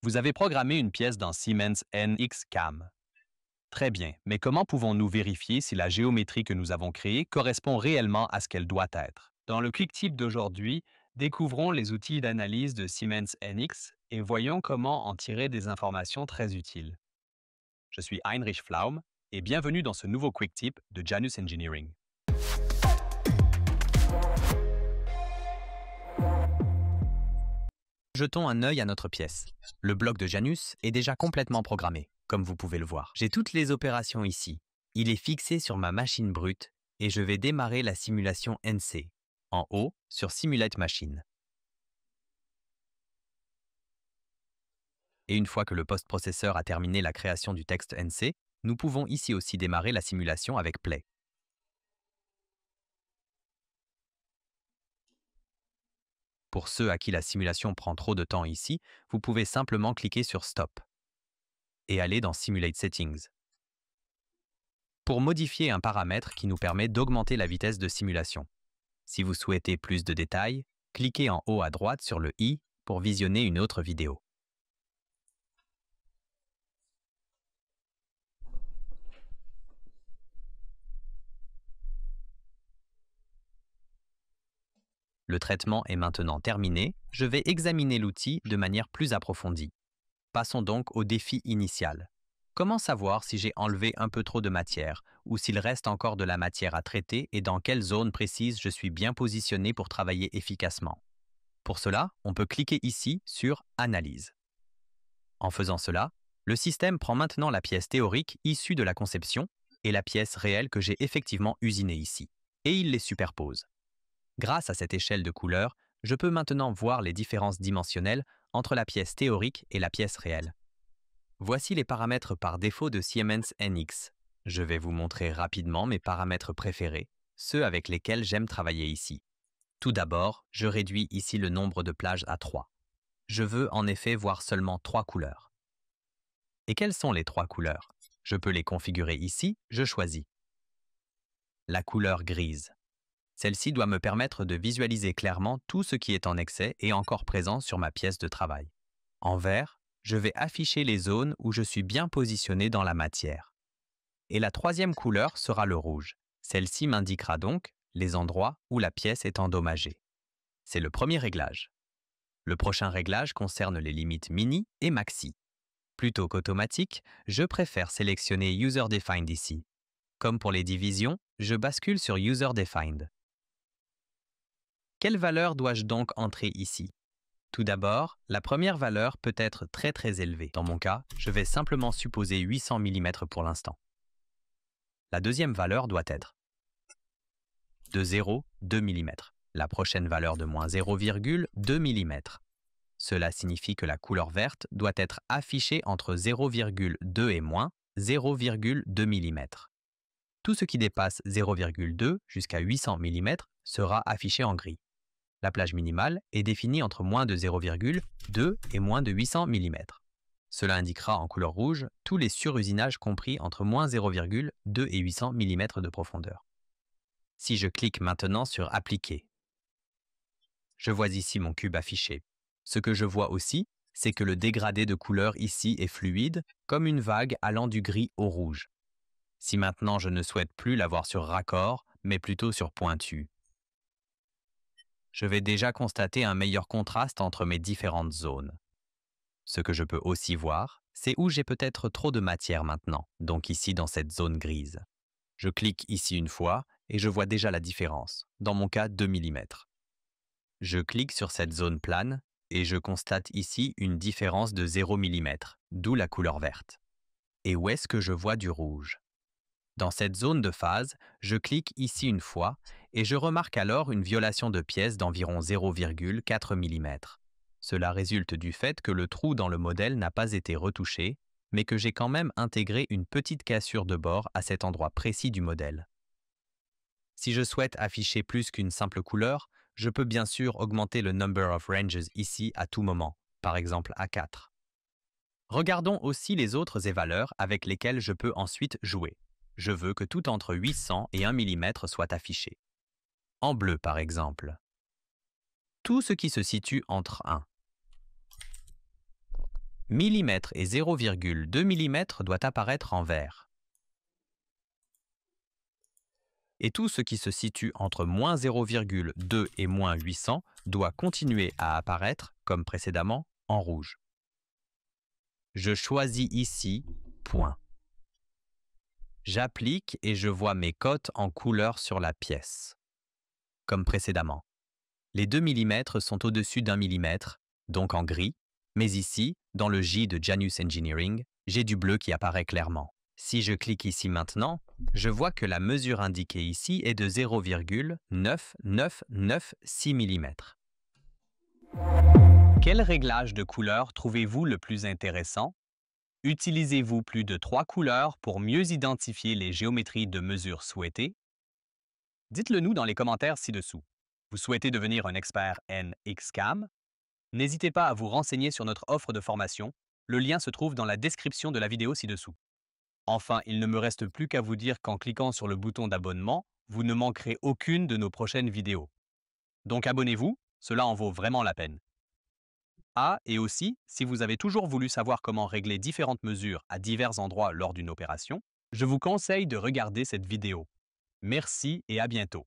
Vous avez programmé une pièce dans Siemens NX-CAM. Très bien, mais comment pouvons-nous vérifier si la géométrie que nous avons créée correspond réellement à ce qu'elle doit être? Dans le Quick d'aujourd'hui, découvrons les outils d'analyse de Siemens NX et voyons comment en tirer des informations très utiles. Je suis Heinrich Pflaum et bienvenue dans ce nouveau Quick Tip de Janus Engineering. Jetons un œil à notre pièce. Le bloc de Janus est déjà complètement programmé, comme vous pouvez le voir. J'ai toutes les opérations ici. Il est fixé sur ma machine brute et je vais démarrer la simulation NC, en haut sur Simulate Machine. Et une fois que le post-processeur a terminé la création du texte NC, nous pouvons ici aussi démarrer la simulation avec Play. Pour ceux à qui la simulation prend trop de temps ici, vous pouvez simplement cliquer sur Stop et aller dans Simulate Settings pour modifier un paramètre qui nous permet d'augmenter la vitesse de simulation. Si vous souhaitez plus de détails, cliquez en haut à droite sur le i pour visionner une autre vidéo. Le traitement est maintenant terminé, je vais examiner l'outil de manière plus approfondie. Passons donc au défi initial. Comment savoir si j'ai enlevé un peu trop de matière ou s'il reste encore de la matière à traiter et dans quelle zone précise je suis bien positionné pour travailler efficacement? Pour cela, on peut cliquer ici sur Analyse. En faisant cela, le système prend maintenant la pièce théorique issue de la conception et la pièce réelle que j'ai effectivement usinée ici, et il les superpose. Grâce à cette échelle de couleurs, je peux maintenant voir les différences dimensionnelles entre la pièce théorique et la pièce réelle. Voici les paramètres par défaut de Siemens NX. Je vais vous montrer rapidement mes paramètres préférés, ceux avec lesquels j'aime travailler ici. Tout d'abord, je réduis ici le nombre de plages à 3. Je veux en effet voir seulement 3 couleurs. Et quelles sont les 3 couleurs? Je peux les configurer ici, je choisis. La couleur grise. Celle-ci doit me permettre de visualiser clairement tout ce qui est en excès et encore présent sur ma pièce de travail. En vert, je vais afficher les zones où je suis bien positionné dans la matière. Et la troisième couleur sera le rouge. Celle-ci m'indiquera donc les endroits où la pièce est endommagée. C'est le premier réglage. Le prochain réglage concerne les limites mini et maxi. Plutôt qu'automatique, je préfère sélectionner User Defined ici. Comme pour les divisions, je bascule sur User Defined. Quelle valeur dois-je donc entrer ici? Tout d'abord, la première valeur peut être très élevée. Dans mon cas, je vais simplement supposer 800 mm pour l'instant. La deuxième valeur doit être de 0,2 mm. La prochaine valeur de moins 0,2 mm. Cela signifie que la couleur verte doit être affichée entre 0,2 et moins 0,2 mm. Tout ce qui dépasse 0,2 jusqu'à 800 mm sera affiché en gris. La plage minimale est définie entre moins de 0,2 et moins de 800 mm. Cela indiquera en couleur rouge tous les surusinages compris entre moins 0,2 et 800 mm de profondeur. Si je clique maintenant sur Appliquer, je vois ici mon cube affiché. Ce que je vois aussi, c'est que le dégradé de couleur ici est fluide, comme une vague allant du gris au rouge. Si maintenant je ne souhaite plus l'avoir sur raccord, mais plutôt sur pointu, je vais déjà constater un meilleur contraste entre mes différentes zones. Ce que je peux aussi voir, c'est où j'ai peut-être trop de matière maintenant, donc ici dans cette zone grise. Je clique ici une fois et je vois déjà la différence, dans mon cas 2 mm. Je clique sur cette zone plane et je constate ici une différence de 0 mm, d'où la couleur verte. Et où est-ce que je vois du rouge? Dans cette zone de phase, je clique ici une fois et je remarque alors une violation de pièce d'environ 0,4 mm. Cela résulte du fait que le trou dans le modèle n'a pas été retouché, mais que j'ai quand même intégré une petite cassure de bord à cet endroit précis du modèle. Si je souhaite afficher plus qu'une simple couleur, je peux bien sûr augmenter le number of ranges ici à tout moment, par exemple à 4. Regardons aussi les autres valeurs avec lesquelles je peux ensuite jouer. Je veux que tout entre 800 et 1 mm soit affiché. En bleu, par exemple. Tout ce qui se situe entre 1 millimètre et 0,2 mm doit apparaître en vert. Et tout ce qui se situe entre moins 0,2 et moins 800 doit continuer à apparaître, comme précédemment, en rouge. Je choisis ici point. J'applique et je vois mes cotes en couleur sur la pièce. Comme précédemment. Les 2 mm sont au-dessus d'1 mm, donc en gris, mais ici, dans le J de Janus Engineering, j'ai du bleu qui apparaît clairement. Si je clique ici maintenant, je vois que la mesure indiquée ici est de 0,9996 mm. Quel réglage de couleurs trouvez-vous le plus intéressant? Utilisez-vous plus de 3 couleurs pour mieux identifier les géométries de mesure souhaitées? Dites-le nous dans les commentaires ci-dessous. Vous souhaitez devenir un expert NXCAM? N'hésitez pas à vous renseigner sur notre offre de formation. Le lien se trouve dans la description de la vidéo ci-dessous. Enfin, il ne me reste plus qu'à vous dire qu'en cliquant sur le bouton d'abonnement, vous ne manquerez aucune de nos prochaines vidéos. Donc abonnez-vous, cela en vaut vraiment la peine. Ah, et aussi, si vous avez toujours voulu savoir comment régler différentes mesures à divers endroits lors d'une opération, je vous conseille de regarder cette vidéo. Merci et à bientôt.